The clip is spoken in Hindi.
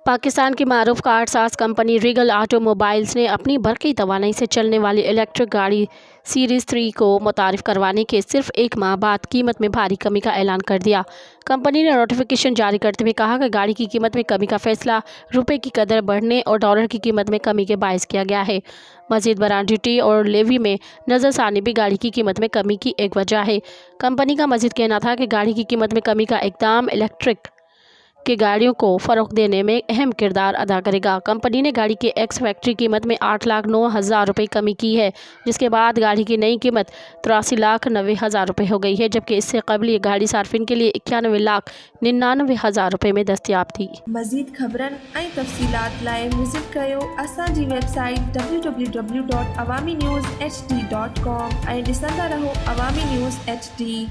पाकिस्तान की मारूफ कारसाज कंपनी रिगल ऑटोमोबाइल्स ने अपनी बरकी तवानाई से चलने वाली इलेक्ट्रिक गाड़ी सीरीज़ 3 को मुतारिफ करवाने के सिर्फ एक माह बाद कीमत में भारी कमी का ऐलान कर दिया। कंपनी ने नोटिफिकेशन जारी करते हुए कहा कि गाड़ी की कीमत में कमी का फैसला रुपए की कदर बढ़ने और डॉलर की कीमत में कमी के बायस किया गया है। मजीद बरान ड्यूटी और लेवी में नज़रसानी भी गाड़ी की कीमत में कमी की एक वजह है। कंपनी का मजीद कहना था कि गाड़ी की कीमत में कमी का इकदाम इलेक्ट्रिक की गाड़ियों को फ़रोग़ देने में अहम किरदार अदा करेगा। कंपनी ने गाड़ी के एक्स फैक्ट्री कीमत में 8,09,000 रुपये कमी की है, जिसके बाद गाड़ी की नई कीमत 83,90,000 रुपये हो गई है, जबकि इससे कबल ये गाड़ी सार्फिन के लिए 91,99,000 रुपये में दस्तियाब थी। मज़ीद ख़बरन ऐं तफ़सीलात लाइ विज़िट कयो असांजी वेबसाइट www.awamiNewsHD.com ऐं ॾिसंदा रहो अवामी न्यूज़ HD।